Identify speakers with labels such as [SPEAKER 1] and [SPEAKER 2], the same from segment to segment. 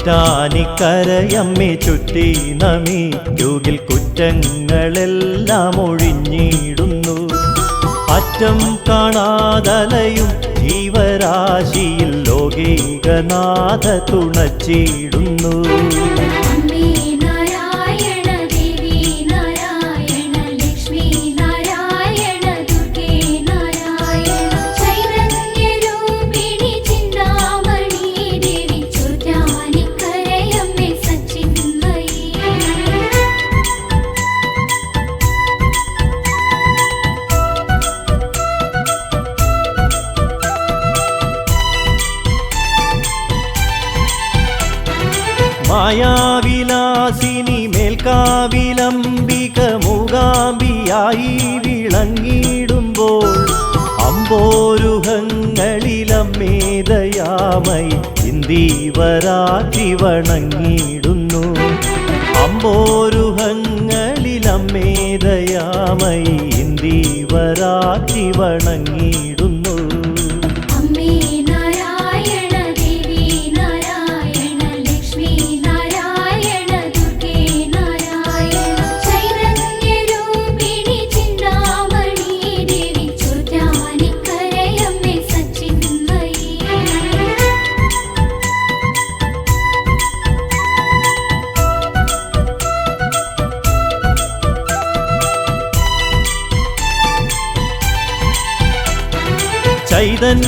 [SPEAKER 1] ചോറ്റാനിക്കരയമ്മേ ചുറ്റി നമിക്കുകിൽ കുറ്റങ്ങളെല്ലാം ഒഴിഞ്ഞിടുന്നു. അറ്റം കാണാതലയും ജീവരാശിയിൽ ലോകൈകനാഥ തുണച്ചിടുന്നു. മായാവിലാസിനി മേൽക്കാവിലംബിക മൂകാംബിയായി വിളങ്ങിടുമ്പോൾ അമ്പോരുഹങ്ങളിലമ്മേദയാമയി ഇന്ദീവരാറ്റി വണങ്ങിടുന്നു. അമ്പോരുഹങ്ങളിലമ്മേദയാമയി ഇന്ദീവരാറ്റി വണങ്ങിടുന്നു.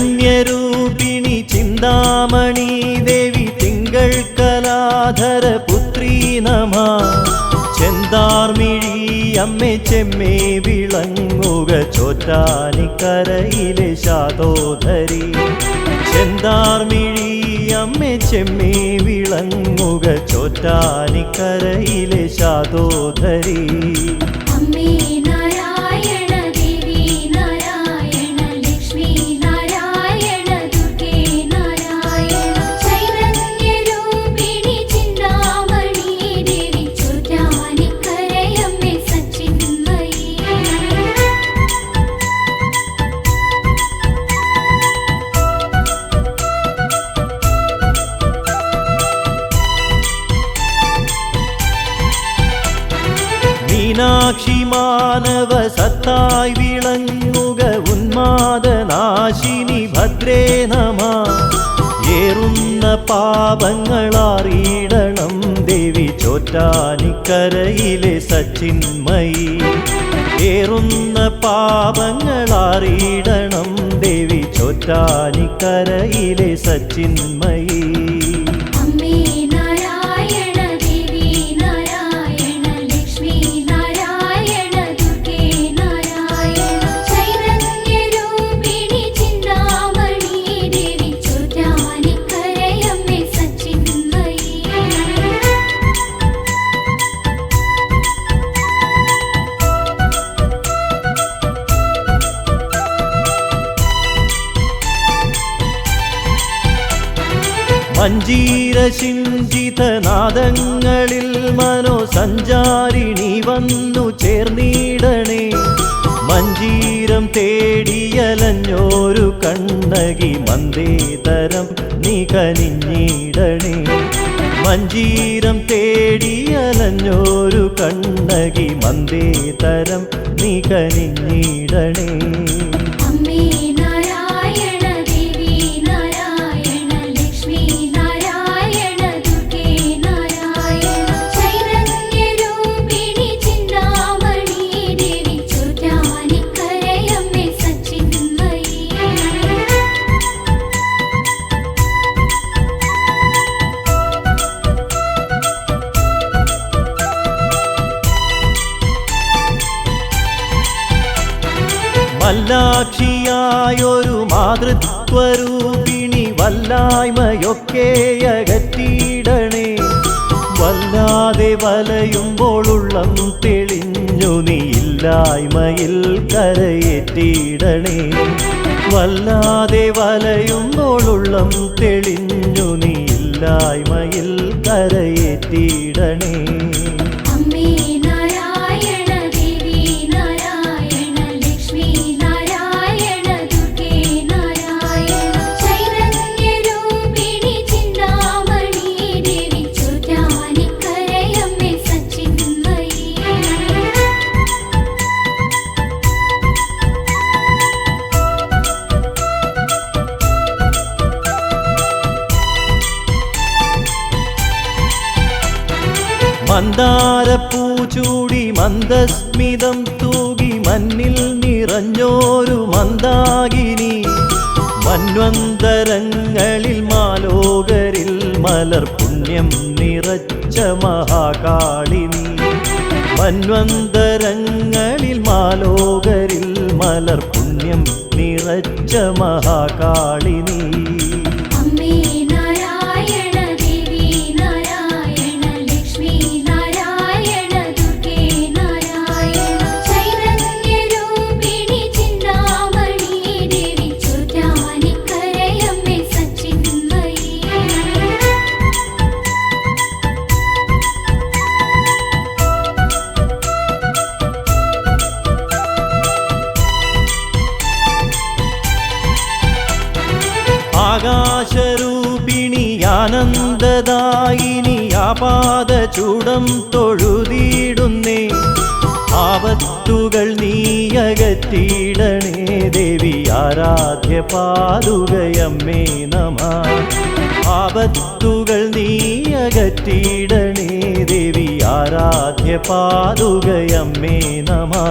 [SPEAKER 1] ചൈതന്യരൂപിണി ചിന്താമണി ദേവി തിങ്കൾ കലാധര പുത്രീ നമ. ചെന്താർമിഴി അമ്മേ ചെമ്മേ വിളങ്ങുക ചോറ്റാനിക്കരയിലെ ശാതോധരി. ചെന്താർമിഴി അമ്മേ ചെമ്മേ വിളങ്ങുക ചോറ്റാനിക്കരയിലെ ശാതോധരി. മീനാക്ഷി മാനവ സത്തായി വിളങ്ങുക ഉന്മാദനാശിനി ഭദ്രേ നമ. ഏറുന്ന പാപങ്ങളറിയിടണം ദേവി ചോറ്റാനിക്കരയിലെ സച്ചിന്മയി. ഏറുന്ന പാപങ്ങളറിയിടണം ദേവി ചോറ്റാനിക്കരയിലെ സച്ചിന്മയി. മഞ്ജീരശിഞ്ചിതനാദങ്ങളിൽ മനോസഞ്ചാരിണി വന്നു ചേർന്നിടണേ. മഞ്ജീരം തേടിയലഞ്ഞോരു കണ്ണകി മന്ദേതരം നീ കനിഞ്ഞിടണേ. മഞ്ജീരം തേടിയലഞ്ഞോരു കണ്ണകി മന്ദേതരം നീ കനിഞ്ഞിടണേ. വല്ലാക്ഷിയായൊരു മാതൃത്വരൂപിണി വല്ലായ്മയൊക്കെ അകറ്റിയിടണേ. വല്ലാതെ വലയുമ്പോളുള്ളം തെളിഞ്ഞു നീ ഇല്ലായ്മയിൽ കരയേറ്റിയിടണേ. വല്ലാതെ വലയുമ്പോളുള്ളം തെളിഞ്ഞു നീ ഇല്ലായ്മയിൽ കരയേറ്റിയിടണേ.
[SPEAKER 2] ചൈതന്യരൂപിണി ചിന്താമണി ദേവി
[SPEAKER 1] മന്ദാരപ്പൂ ചൂടി മന്ദസ്മിതം തൂകി മഞ്ഞിൽ നിറഞ്ഞോരു മന്ദാകിനി മന്വന്തരങ്ങളിൽ മാലോകരിൽ മലർ പുണ്യം നിറച്ച മഹാകാളിനി മന്വന്തരങ്ങളിൽ മാലോകരിൽ മലർ പുണ്യം നിറച്ച മഹാകാളിനി ആകാശരൂപിണി ആനന്ദദായിനി ആപാദചൂടം തൊഴുതിടുന്നേ ആപത്തുകൾ നീയകറ്റിടണേ ദേവി ആരാധ്യ പാദുകയമ്മേ നമഃ ആപത്തുകൾ നീയകറ്റിടണേ ദേവി ആരാധ്യ പാദുകയമ്മേ നമഃ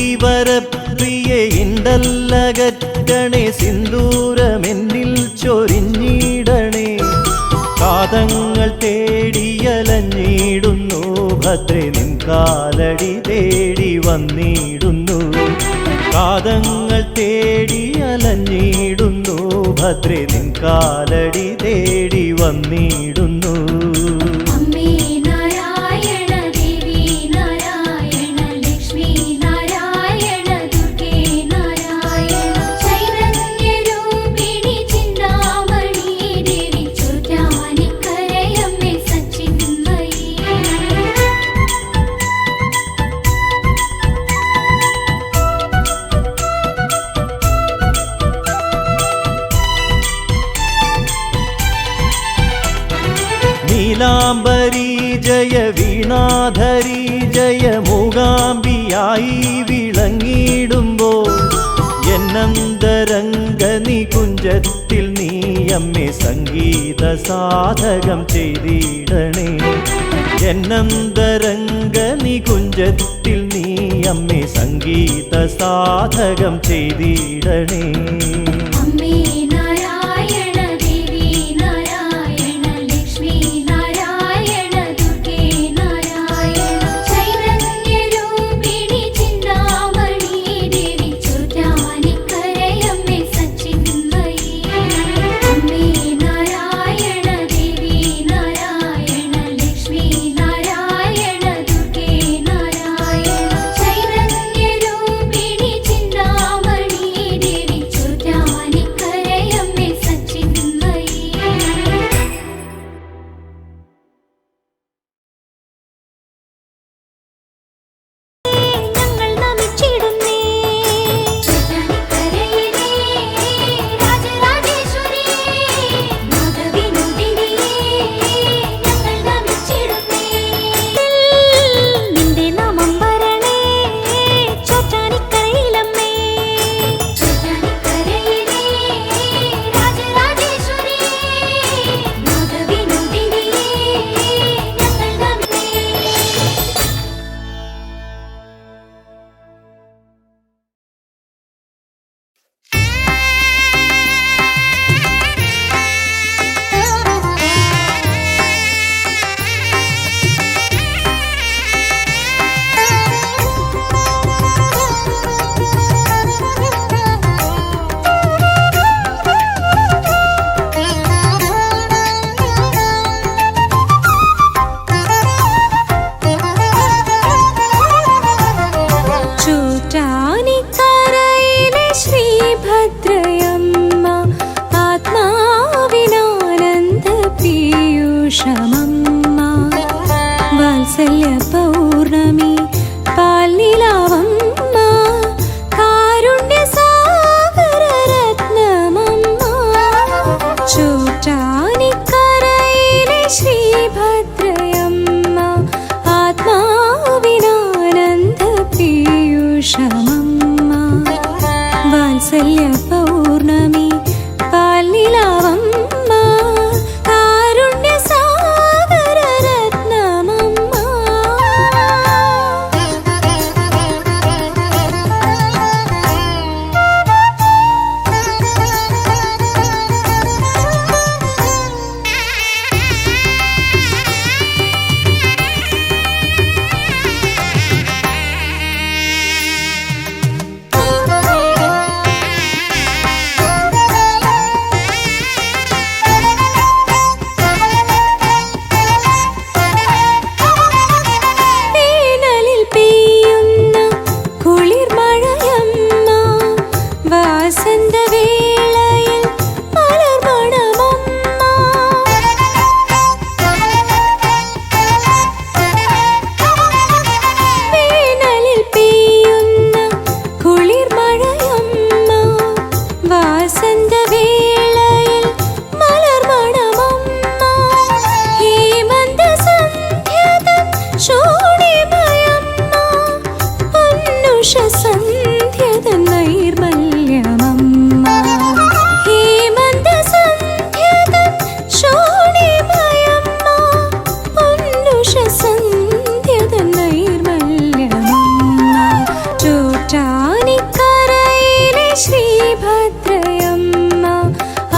[SPEAKER 1] ഇന്ദീവരപ്രിയെ ഇണ്ടല്ലകറ്റണേ സിന്ദൂരമെന്നിൽ ചൊരിഞ്ഞിടണേ കാതങ്ങൾ തേടിയലഞ്ഞിടുന്നു ഭദ്രേ നിൻ കാലടി തേടി വന്നിടുന്നു കാതങ്ങൾ തേടിയലഞ്ഞിടുന്നു ഭദ്രേ നിൻ കാലടി തേടി വന്നിടുന്നു നീലാംബരി ജയ വീണാധരി ജയ മൂകാംബിയായി വിളങ്ങിടുമ്പോൾ എന്നന്തരംഗ നികുഞ്ചത്തിൽ നീ അമ്മേ സംഗീത സാധകം ചെയ്തിടണേ എന്നന്തരംഗ നികുഞ്ചത്തിൽ നീ അമ്മേ സംഗീത സാധകം ചെയ്തിടണേ
[SPEAKER 2] ചൈതന്യരൂപിണി ചിന്താമണി ദേവി ചുറ്റാ പൗർണമി പാൽനിലാവമ്മ കാരുണ്യസാഗര രത്നമമ്മ. വേനലിൽ പെയ്യുന്ന കുളിർമഴയമ്മ വാസന്തവേളയിൽ മലർമണമമ്മ. വേനലിൽ പെയ്യുന്ന കുളിർമഴയമ്മ വാസന്തവേളയിൽ മലർമണമമ്മ. ഹേമന്തസന്ധ്യതൻ ശോണിമയമ്മ പൊന്നുഷസന്ധ്യതൻ നൈർമല്യമമ്മ. ഹേമന്തസന്ധ്യതൻ ശോണിമയമ്മ പൊന്നുഷസന്ധ്യതൻ നൈർമല്യമമ്മ. ചോറ്റാനിക്കരയിലെ ശ്രീഭദ്രയമ്മ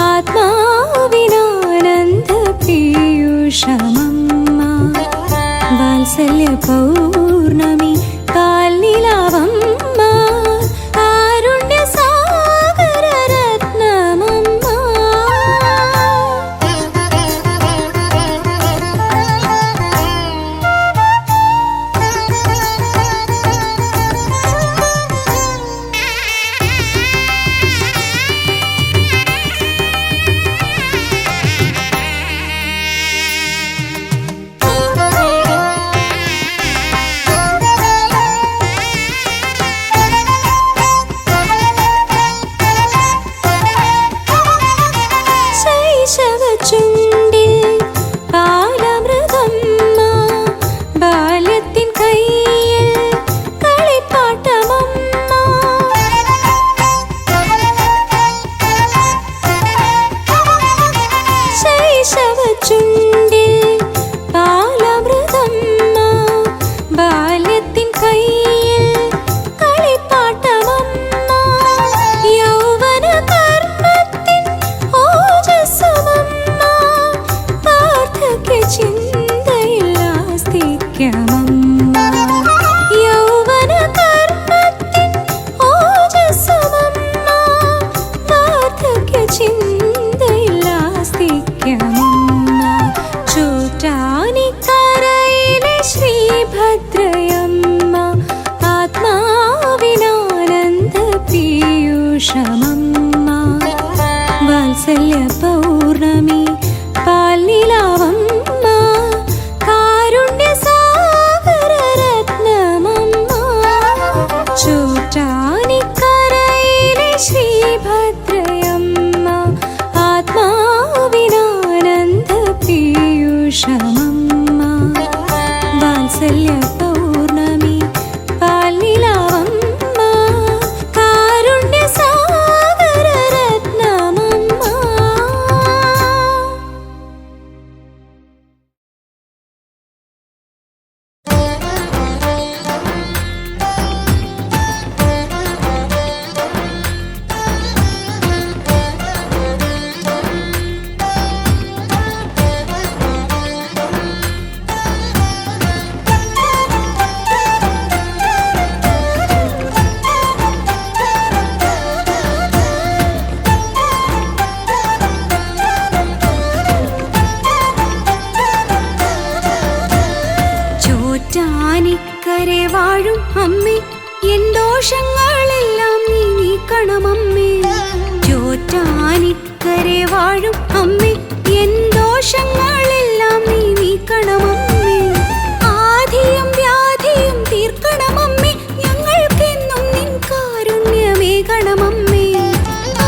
[SPEAKER 2] ആത്മാവിനാനന്ദ പീയൂഷമമ്മ. വാത്സല്യ പൗർണമി പാൽനിലാവമ്മ കാരുണ്യസാഗര രത്നമമ്മ. ശൈശവചുണ്ടിൽ പാലമൃതമ്മ ബാല്യത്തിൻ കൈയിൽ കളിപ്പാട്ടമമ്മ. ശൈശവചുണ്ടിൽ പാലമൃതമ്മ ബാല്യത്തിൻ കൈയിൽ കളിപ്പാട്ടമമ്മ. യൗവനകർമ്മത്തിൻ ഓജസ്സുമമ്മ വാർദ്ധക്യചിന്തയിൽ ആസ്തിക്യമമ്മ. യൗവനകർമ്മത്തിൻ ഓജസ്സുമമ്മ വാർദ്ധക്യചിന്തയിൽ ആസ്തിക്യമമ്മ. ചോറ്റാനിക്കരയിലെ ശ്രീഭദ്രയമ്മ ആത്മാവിനാനന്ദ പീയൂഷമമ്മ. വാത്സല്യ പൗർണമി പാൽനിലാവമ്മ കാരുണ്യസാഗര രത്നമമ്മ. ചോറ്റാനിക്കരയിലെ ശ്രീഭദ്രയമ്മ ആത്മാവിനാനന്ദ പീയൂഷമമ്മ. വാത്സല്യ പൗർണമി പാൽനിലാവമ്മ കാരുണ്യസാഗര രത്നമമ്മ. ചോറ്റാനിക്കരെ വാഴും അമ്മേ എൻ ദോഷങ്ങളെല്ലാം നീ നീക്കണമമ്മേ. ചോറ്റാനിക്കരെ വാഴും അമ്മേ എൻ ദോഷങ്ങളെല്ലാം നീ നീക്കണമമ്മേ. ആധിയും വ്യാധിയും തീർക്കണമമ്മേ ഞങ്ങൾക്കെന്നും നിൻ കാരുണ്യമേകണമമ്മേ.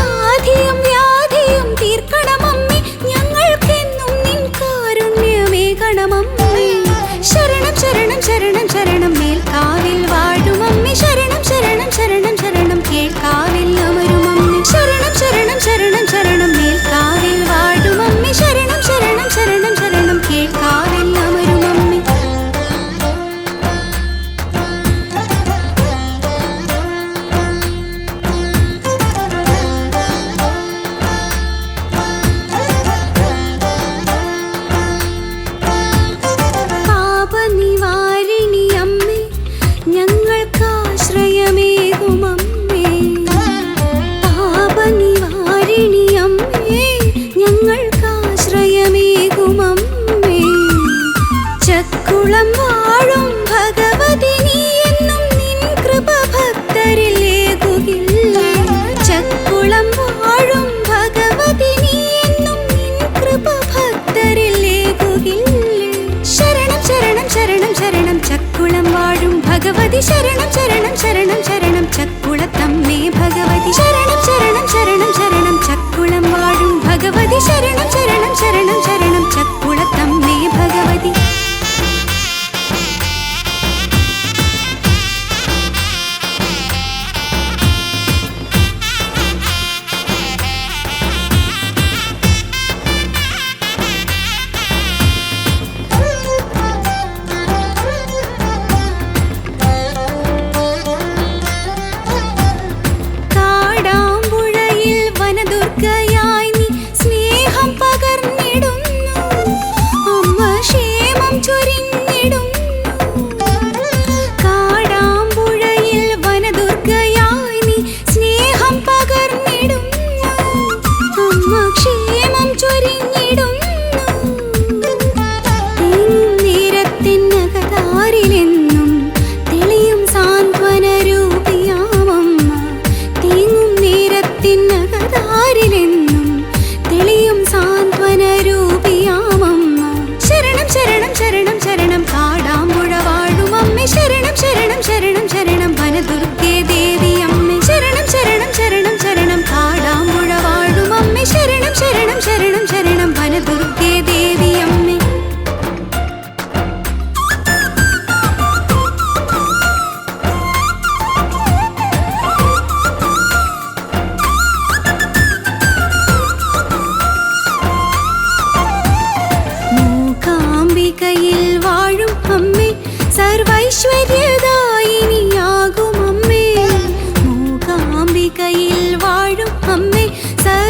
[SPEAKER 2] ആധിയും വ്യാധിയും തീർക്കണമമ്മേ ഞങ്ങൾക്കെന്നും നിൻ കാരുണ്യമേകണമമ്മേ. ശരണം ശരണം ശരണം ശരണം മേൽക്കാവിൽ വാഴുമമ്മേ. ശരണം ശരണം ശരണം ശരണം കേൾക്കാവിൽ അമരുമമ്മേ.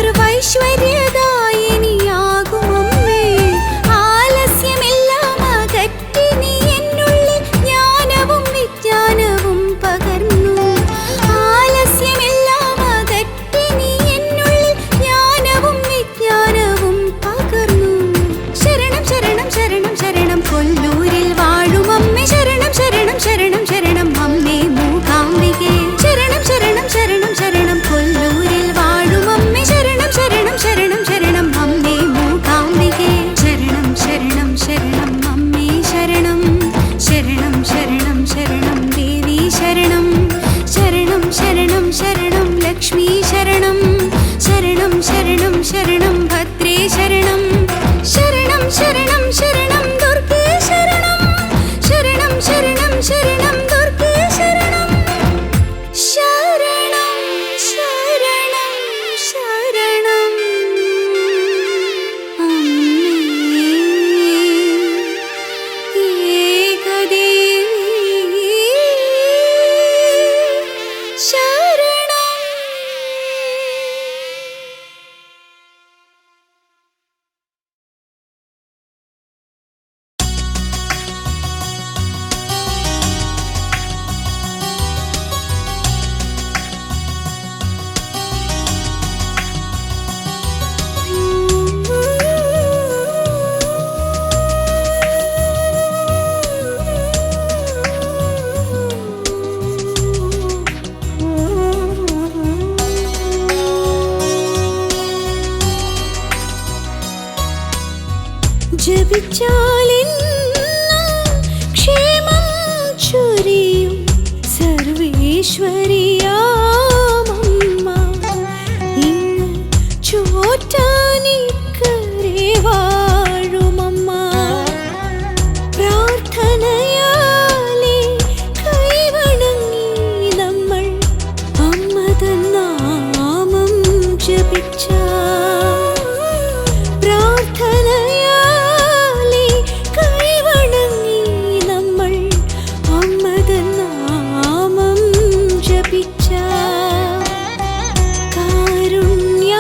[SPEAKER 2] സർവൈശ്വര്യദായിനിയാകുമമ്മേ. ആലസ്യമെല്ലാം അകറ്റി നീ എന്നുള്ളിൽ ജ്ഞാനവും വിജ്ഞാനവും പകർന്നു. ആലസ്യമെല്ലാം അകറ്റി നീ എന്നുള്ളിൽ ജ്ഞാനവും വിജ്ഞാനവും പകർന്നു. ശരണം ശരണം ശരണം ശരണം കൊല്ലൂരിൽ വാഴുമമ്മേ. ശരണം ശരണം ശരണം ശരണം അമ്മേ മൂകാംബികേ. ശരണം ശരണം ശരണം ശരണം കൊല്ലൂരിൽ വാഴുമമ്മേ. ശരണം ശരണം ശരണം ശരണം അമ്മേ മൂകാംബികേ. ശരണം ശരണം ശരണം അമ്മേ ശരണം. ശരണം ശരണം ശരണം ദേവി ശരണം. ശരണം ശരണം ശരണം ലക്ഷ്മി ശരണം. ശരണം ശരണം ശരണം ഭദ്രേ ശരണം. ശരണം ശരണം ശരണം ദുർഗേ ശരണം. ശരണം ശരണം ശരണം ദുർഗേ ശരണം. ശരണം ശരണം ശരണം അമ്മേ ഏകദേവി ശരണം. ജപിച്ചാലെന്നും ക്ഷേമം ചൊരിയും സർവേശ്വരിയാമമ്മ. ഇന്ന് ചോറ്റാനിക്കരെ വാഴുമമ്മ. പ്രാർത്ഥനയാലെ കൈവണങ്ങി നമ്മൾ അമ്മ തൻ നാമം ജപിച്ച. പ്രാർത്ഥനയാലെ കൈവണങ്ങി നമ്മൾ അമ്മ തൻ നാമം ജപിച്ച. കാരുണ്യാമൃതം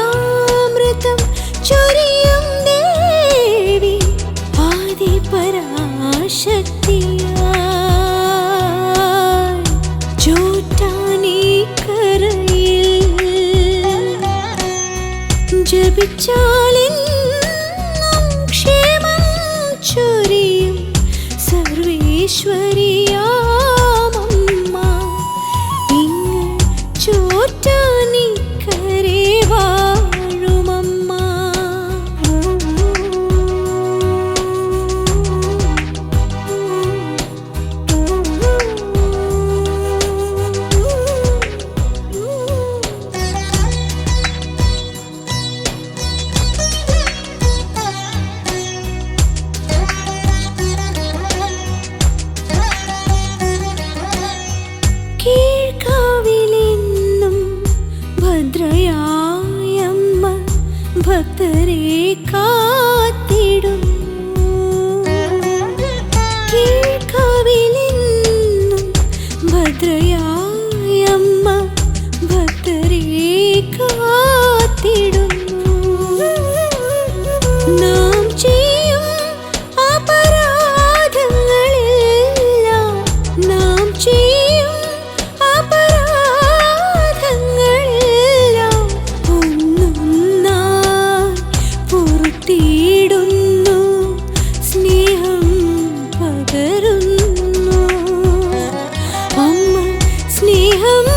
[SPEAKER 2] ചൊരിയും ദേവി ആദിപരാശക്തിയായി ചോറ്റാനിക്കരയിൽ ജപിച്ചാലെന്നും ക്ഷേമം ചൊരിയും സർവേശ്വരിയാമമ്മ. ഇങ്ങ് ചോറ്റാനിക്കരെ വാഴുമമ്മ. കീഴ്ക്കാവിലെന്നും ഭദ്രയായമ്മ ഭക്തരെ കാത്തിടുന്നു. കീഴ്ക്കാവിലെന്നും ഭദ്രയായമ്മ ഭക്തരെ കാത്തിടുന്നു. നാം ചെയ്യും അപരാധങ്ങളെല്ലാം നാം ചെയ്യും അപരാധങ്ങളെല്ലാം ഒന്നൊന്നായി പൊറുത്തിടുന്നു. സ്നേഹം പകരുന്നു അമ്മ. സ്നേഹം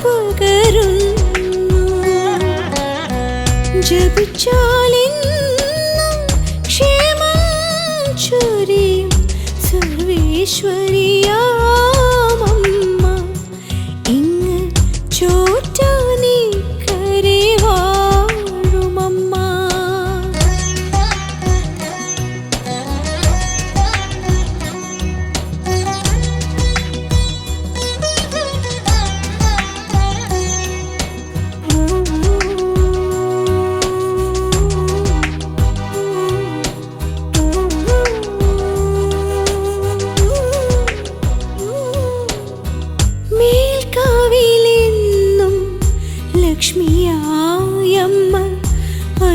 [SPEAKER 2] പകരുന്നു. ജപിച്ചാലെന്നും ക്ഷേമം ചൊരിയും സർവേശ്വരിയാമമ്മ. ഇങ്ങ് ചോറ്റാനിക്കരെ വാഴുമമ്മ.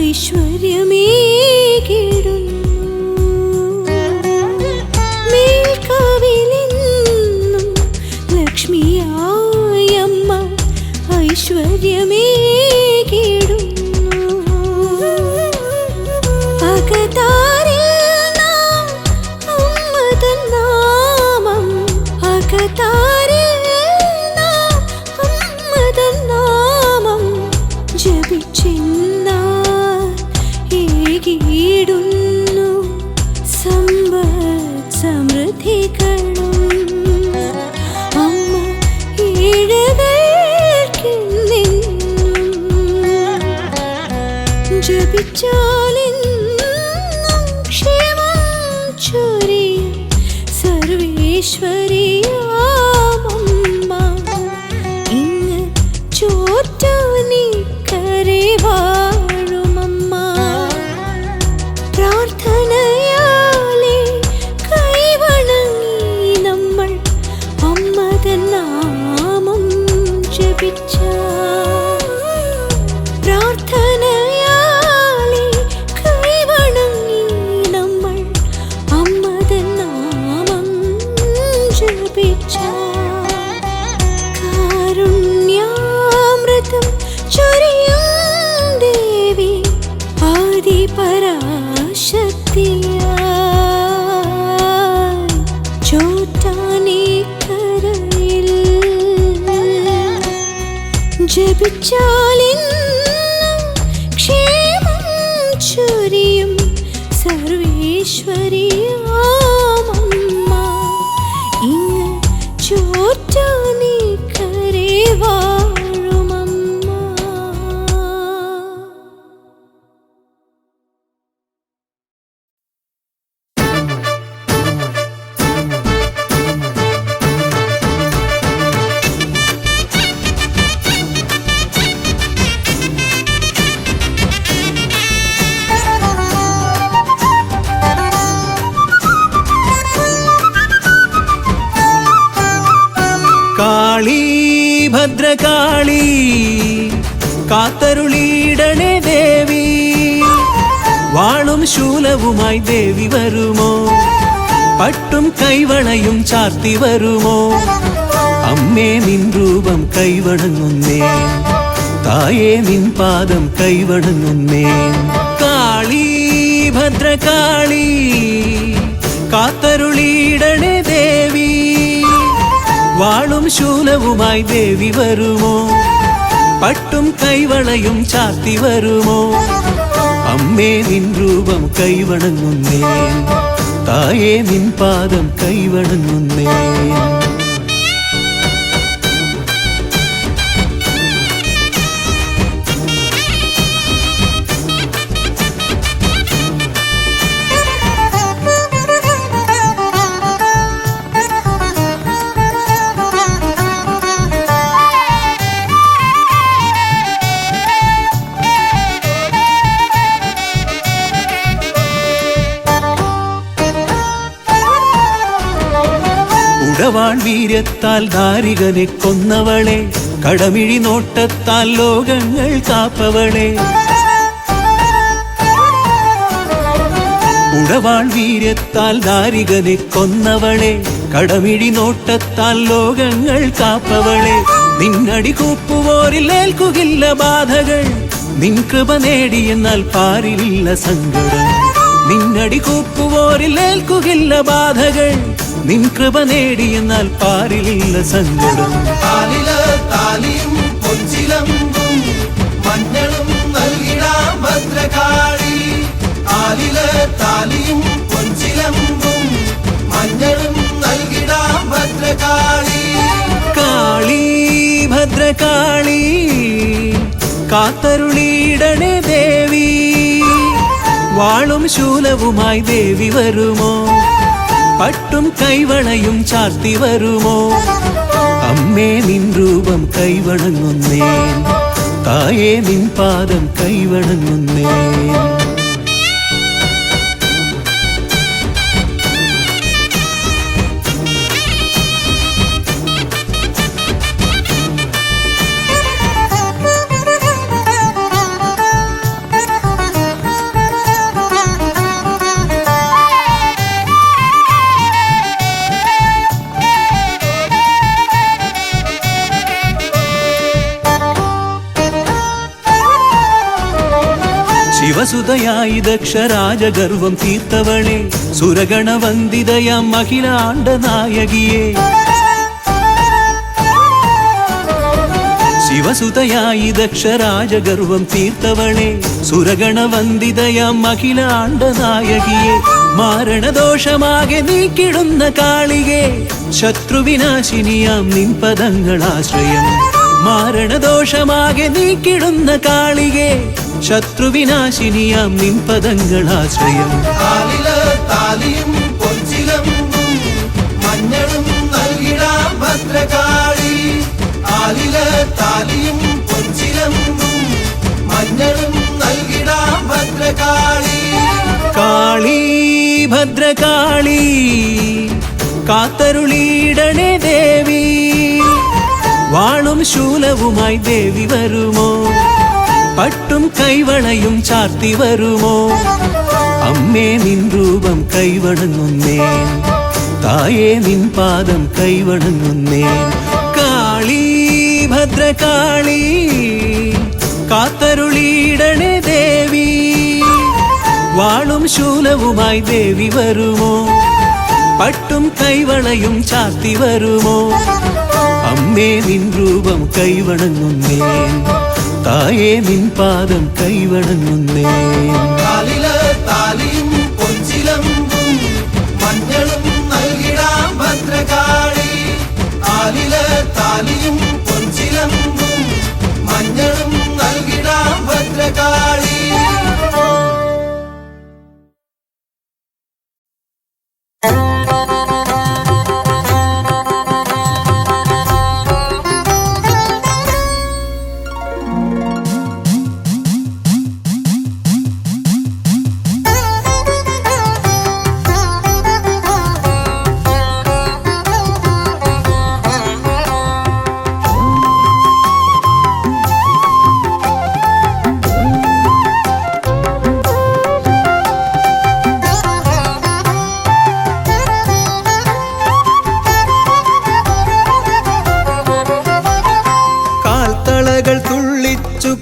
[SPEAKER 2] ഐശ്വര്യമേകിടുന്നു. മേൽക്കാവിലെന്നും ലക്ഷ്മിയായമ്മ ഐശ്വര്യമേകിടുന്നു. അകതാരിൽ നാം അമ്മ തൻ നാമം, അകതാരിൽ നാം അമ്മ തൻ നാമം ജപിച്ചെന്നാൽ ഏകിടുന്നു സമ്പത്ത് സമൃദ്ധികളും. അമ്മ ഏഴകൾക്കെന്നെന്നും ജപിച്ചാലെന്നും ക്ഷേമം ചൊരിയും സർവേശ്വരിയാമമ്മ. ഇങ്ങ് ചോറ്റാനിക്കരെ വാഴുമമ്മ. പ്രാർത്ഥനയാലെ കൈവണങ്ങി നമ്മൾ അമ്മ തൻ നാമം ജപിച്ചാൽ, പ്രാർത്ഥനയാലെ കൈവണങ്ങി നമ്മൾ അമ്മ തൻ നാമം ജപിച്ചാൽ, കാരുണ്യാമൃതം ചൊരിയും ദേവി ആദിപരാശക്തിയായി ചോറ്റാനിക്കരയിൽ ജപിച്ചാലെന്നും ക്ഷേമം ചൊരിയും സർവേശ്വരിയാമമ്മ. ഇങ്ങ് ചോറ്റാനിക്കരെ വാഴുമമ്മ.
[SPEAKER 1] കാളി ഭദ്രകാളി കാത്തരുളിയിടണേ ദേവി, വാളും ശൂലവുമായി ദേവി വരുമോ, പട്ടും കൈവണയും ചാർത്തി വരുമോ. അമ്മേ നിൻ രൂപം കൈവണങ്ങുന്നേ, തായേ നിൻ പാദം കൈവണങ്ങുന്നേ. കാളി ഭദ്രകാളി കാത്തരുളിയിടണേ ദേവി, വാളും ശൂലവുമായി ദേവി വരുമോ, പട്ടും കൈവളയും ചാർത്തി വരുമോ. അമ്മേ നിൻ രൂപം കൈവണങ്ങുന്നേ, തായേ നിൻ പാദം കൈവണങ്ങുന്നേ. ഉടവാൾ വീര്യത്താൽ ദാരികനെ കൊന്നവളെ, കടമിഴി നോട്ടത്താൽ ലോകങ്ങൾ കാപ്പവളെ. ഉടവാൾ വീര്യത്താൽ ദാരികനെ കൊന്നവളെ, കടമിഴി നോട്ടത്താൽ ലോകങ്ങൾ കാപ്പവളെ. നിന്നടി കൂപ്പുവോരിൽ ഏൽക്കുകില്ല ബാധകൾ, നിൻ കൃപ നേടിയെന്നാൽ പാരിലില്ല സങ്കടം. നിന്നടി കൂപ്പുവോരിൽ ഏൽക്കുകില്ല ബാധകൾ, നിൻ കൃപ നേടിയെന്നാൽ പാരിലില്ല സങ്കടം.
[SPEAKER 3] താലിയും പൊഞ്ചിലമ്പും മഞ്ഞളും നൽകിടാം ഭദ്രകാളി. താലിയും പൊഞ്ചിലമ്പും മഞ്ഞളും നൽകിടാം ഭദ്രകാളി.
[SPEAKER 1] കാളി ഭദ്രകാളി കാത്തരുളിയിടണേ ദേവി, വാളും ശൂലവുമായി ദേവി വരുമോ, പട്ടും കൈവണയും ചാർത്തി വരുമോ. അമ്മേ നിൻ രൂപം കൈവണങ്ങുന്നേ, തായേ നിൻ പാദം കൈവണങ്ങുന്നേ. ശിവസുതയായി ദക്ഷരാജഗർവം തീർത്തവളെ സുരഗണവന്ദിതയാം അഖിലാണ്ട നായകിയെ ശിവസുതയായി ദക്ഷരാജഗർവം തീർത്തവളെ സുരഗണവന്ദിതയാം അഖിലാണ്ട നായകിയെ മാരണദോഷമാകെ നീക്കിടുന്ന കാളികെ ശത്രുവിനാശിനിയാം നിൻ പദങ്ങളാശ്രയം മാരണദോഷമാകെ നീക്കിടുന്ന കാളികെ ശത്രുവിനാശിനിയാം നിൻ പദങ്ങളാശ്രയം
[SPEAKER 3] കാലില് താലിയും പൊൻചിലമ്പും മഞ്ഞളും നൽകിടാം ഭദ്രകാളി കാലില് താലിയും പൊൻചിലമ്പും മഞ്ഞളും നൽകിടാം ഭദ്രകാളി
[SPEAKER 1] കാളി ഭദ്രകാളി കാത്തരുളിയിടണേ ദേവി വാളും ശൂലവുമായി ദേവി വരുമോ പട്ടും കൈവളയും ചാർത്തി വരുമോ അമ്മേ നിൻ രൂപം കൈവണങ്ങുന്നേ തായേ നിൻ പാദം കൈവണങ്ങുന്നേ കാളി ഭദ്രകാളി കാത്തരുളിയിടണേ ദേവി വാളും ശൂലവുമായി ദേവി വരുമോ പട്ടും കൈവളയും ചാർത്തി വരുമോ അമ്മേ നിൻ രൂപം കൈവണങ്ങുന്നേ തായേ നിൻ പാദം കൈവണങ്ങുന്നേ
[SPEAKER 3] കാലില് താലിയും പൊൻചിലമ്പും മഞ്ഞളും നൽകിടാം ഭദ്രകാളി കാലില് താലിയും പൊൻചിലമ്പും മഞ്ഞളും നൽകിടാം ഭദ്രകാളി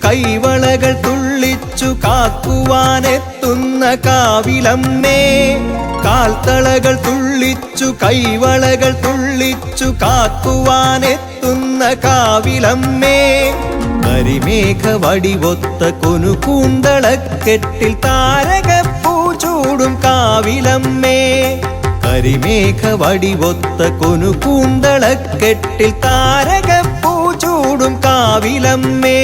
[SPEAKER 1] കൈവളകൾ തുള്ളിച്ചു കാക്കുവാനെത്തുന്ന കാവിലമ്മേ കാൽത്തളകൾ തുള്ളിച്ചു കൈവളകൾ തുള്ളിച്ചു കാക്കുവാനെത്തുന്ന കാവിലമ്മേ കരിമേഘ വടിവൊത്ത കൊനുകൂന്തളക്കെട്ടിൽ താരകപ്പൂ ചൂടും കാവിലമ്മേ കരിമേഘ വടിവൊത്ത കൊനുകൂന്തളക്കെട്ടിൽ താരകപ്പൂ ചൂടും കാവിലമ്മേ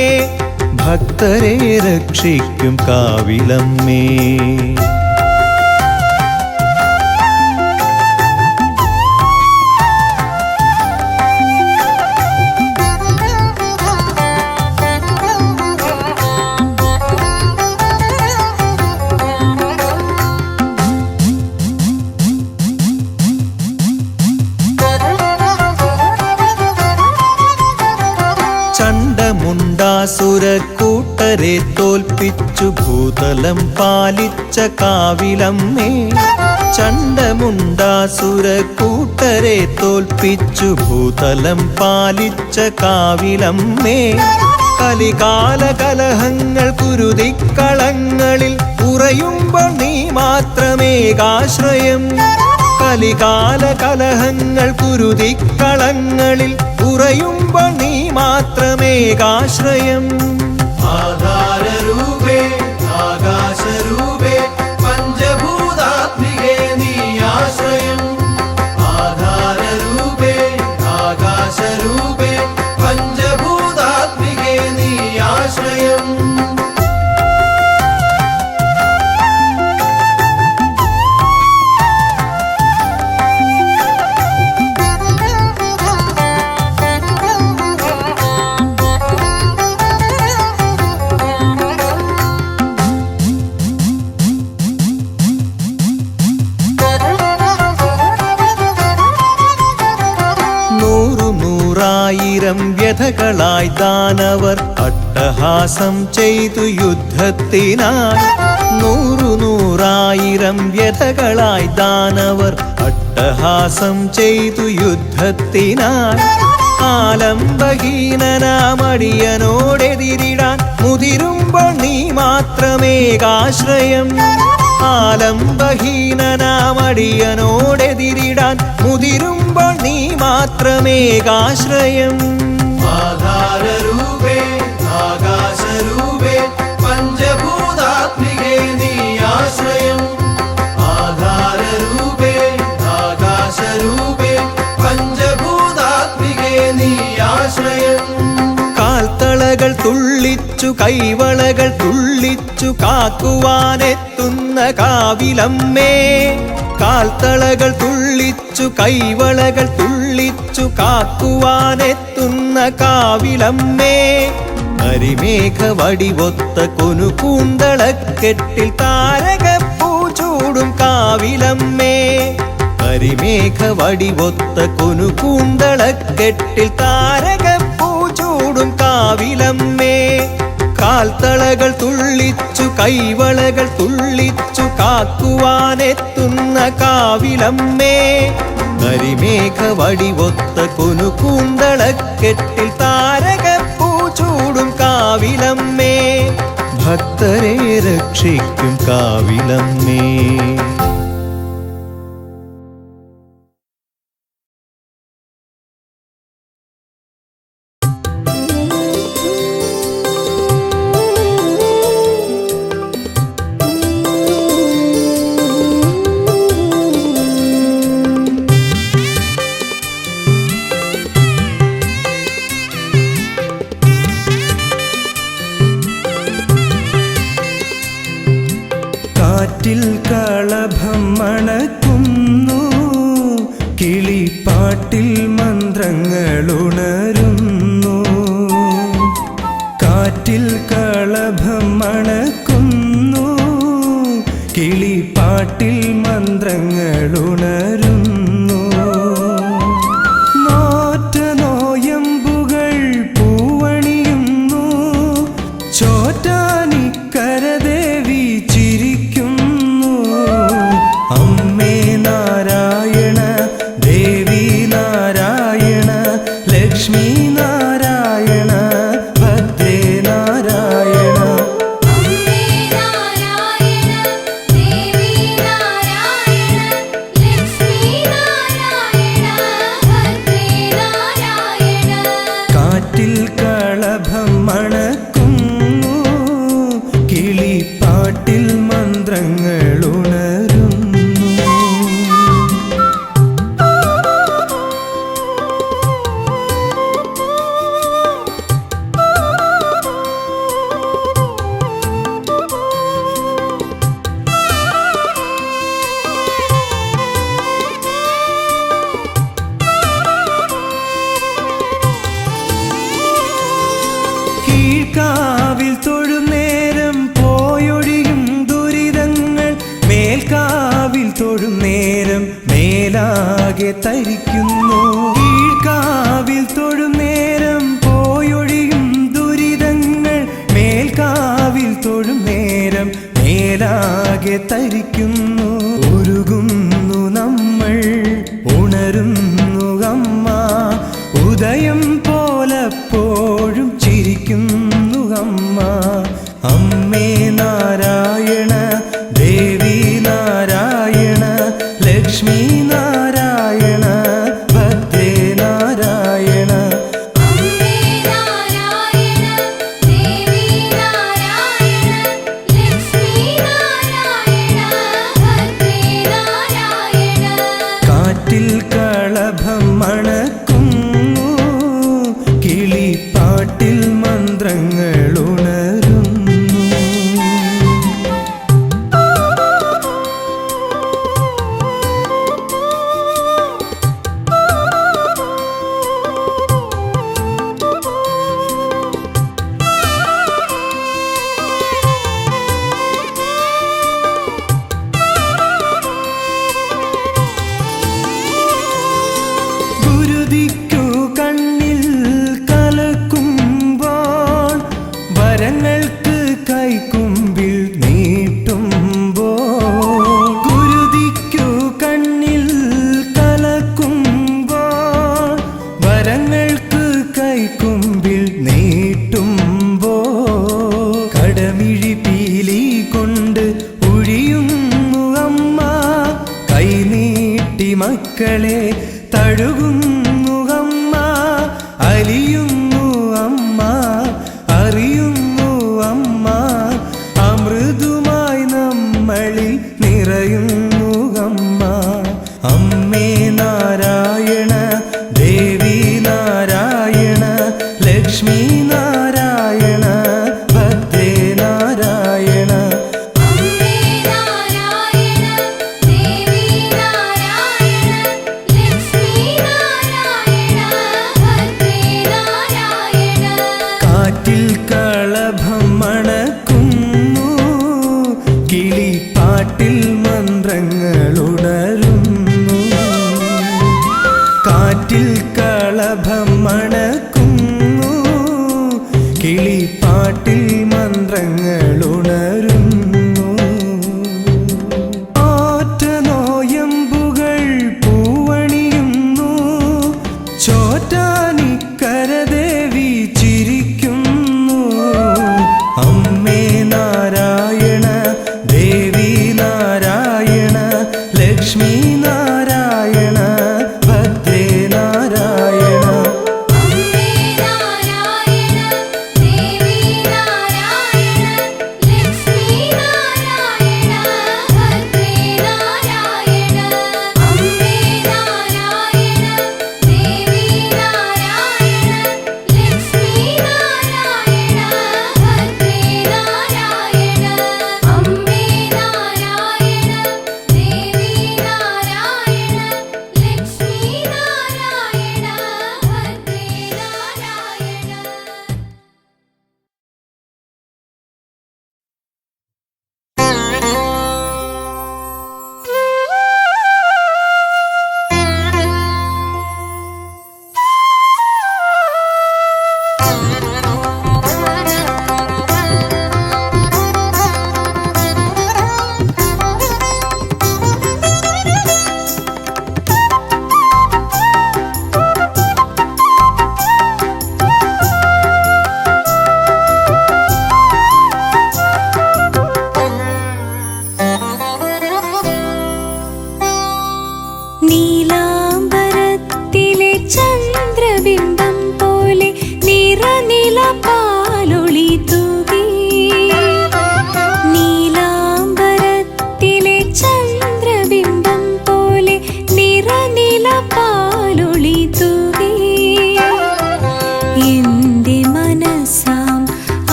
[SPEAKER 1] ഭക്തരെ രക്ഷിക്കും കാവിലമ്മേ ചണ്ഡമുണ്ടാസുരക്കൂട്ടരെ തോൽപ്പിച്ചു ഭൂതലം പാലിച്ച കാവിലമ്മേ ചണ്ഡമുണ്ടാസുരക്കൂട്ടരെ തോൽപ്പിച്ചു ഭൂതലം പാലിച്ച കാവിലമ്മേ കലികാല കലഹങ്ങൾ കുരുതിക്കളങ്ങളിൽ ഉറയുമ്പോൾ നീ മാത്രമേകാശ്രയം കലികാല കലഹങ്ങൾ കുരുതിക്കളങ്ങളിൽ ഉറയുമ്പോൾ നീ മാത്രമേകാശ്രയം
[SPEAKER 3] ആധാരരൂപേ ആകാശരൂപേ പഞ്ചഭൂതാത്മികേ നീ ആശ്രയം ആധാരരൂപേ ആകാശരൂപേ പഞ്ചഭൂതാത്മികേ നീ ആശ്രയം
[SPEAKER 1] വ്യഥകളായി ദാനവർ അട്ടഹാസം ചെയ്തു യുദ്ധത്തിനായി നൂറായിരം വ്യഥകളായി ദാനവർ അട്ടഹാസം ചെയ്തു യുദ്ധത്തിനായി ആലംബഹീനനാമടിയനോടെതിരിടാൻ മുതിരുമ്പോൾ നീ മാത്രമേകാശ്രയം. ആലംബഹീനനാമടിയനോടെതിരിടാൻ മുതിരുമ്പോൾ നീ മാത്രമേകാശ്രയം.
[SPEAKER 3] ആധാരരൂപേ ആകാശരൂപേ പഞ്ചഭൂതാത്മികേ നീ ആശ്രയം. ആധാരരൂപേ ആകാശരൂപേ പഞ്ചഭൂതാത്മികേ നീ ആശ്രയം.
[SPEAKER 1] കാൽത്തളകൾ തുള്ളിച്ചു കൈവളകൾ തുള്ളിച്ചു കാക്കുവാനെത്തുന്ന കാവിലമ്മേ. കാൽത്തളകൾ തുള്ളിച്ചു കൈവളകൾ തുള്ളിച്ചു കാക്കുവാനെത്തുന്ന കാവിലമ്മേ. കരിമേഘ വടിവൊത്ത കൊനുകൂന്തളക്കെട്ടിൽ താരകപ്പൂ ചൂടും കാവിലമ്മേ. കരിമേഘ വടിവൊത്ത കൊനുകൂന്തളക്കെട്ടിൽ താരകപ്പൂ ചൂടും കാവിലമ്മേ. കാൽത്തളകൾ തുള്ളിച്ചു കൈവളകൾ തുള്ളിച്ചു കാക്കുവാനെത്തുന്ന കാവിലമ്മേ. കരിമേഘ വടിവൊത്ത കൊനുകൂന്തളക്കെട്ടിൽ താരകപ്പൂ ചൂടും കാവിലമ്മേ. ഭക്തരെ രക്ഷിക്കും കാവിലമ്മേ.
[SPEAKER 4] കാറ്റിൽ കളഭം മണക്കുന്നു, കിളിപ്പാട്ടിൽ മന്ത്രങ്ങളുണരുന്നു. കാറ്റിൽ കളഭം മണക്കുന്നു, കിളിപ്പാട്ടിൽ മന്ത്രങ്ങളുണരുന്നു. നോറ്റ നോയമ്പുകൾ പൂവണിയുന്നു, ചോറ്റാനിക്കരദേവി ചിരിക്കുന്നു. അമ്മേ നാരായണ ദേവി നാരായണ ലക്ഷ്മി നാരായണ ഭദ്രേ നാരായണ.
[SPEAKER 2] അമ്മേ നാരായണ ദേവി നാരായണ ലക്ഷ്മി നാരായണ ഭദ്രേ നാരായണ.
[SPEAKER 4] കാറ്റിൽ കളഭം മണക്കുന്നു, കിളിപ്പാട്ടിൽ മന്ത്രങ്ങളുണരുന്നു. കീഴ്ക്കാവിൽ തൊഴും നേരം പോയൊഴിയും ദുരിതങ്ങൾ, മേൽക്കാവിൽ തൊഴും നേരം മേലാകെ തരിക്കുന്നു. കീഴ്ക്കാവിൽ തൊഴും നേരം പോയൊഴിയും ദുരിതങ്ങൾ, മേൽക്കാവിൽ തൊഴും നേരം മേലാകെ തരിക്കുന്നു. ഉരുകുന്നു നമ്മൾ ഉണരുന്നു അമ്മ, ഉദയം പോലപ്പോഴും ചിരിക്കുന്നു അമ്മ. അമ്മേ നാരായണ ദേവി നാരായണ ലക്ഷ്മി നാരായണ ഭദ്രേ നാരായണ.
[SPEAKER 2] അമ്മേ നാരായണ ദേവി നാരായണ ലക്ഷ്മി നാരായണ
[SPEAKER 4] കരമിഴി പീലി കൊണ്ട് ഒഴിയുന്നു അമ്മ, കൈനീട്ടി മക്കളെ തഴുകുന്നു അമ്മ, അലിയുന്നു അമ്മ, അറിയുന്നു അമ്മ, അമൃതുമായി നമ്മളിൽ നിറയുന്നു അമ്മ. അമ്മേ നാരായണ, ദേവി നാരായണ, ലക്ഷ്മി നാരായണ, ഭദ്രേ നാരായണ.
[SPEAKER 2] അമ്മേ നാരായണ, ദേവി നാരായണ, ലക്ഷ്മി നാരായണ, ഭദ്രേ നാരായണ.
[SPEAKER 4] കാറ്റിൽ കളഭം മണക്കുന്നു, കിളിപ്പാട്ടിൽ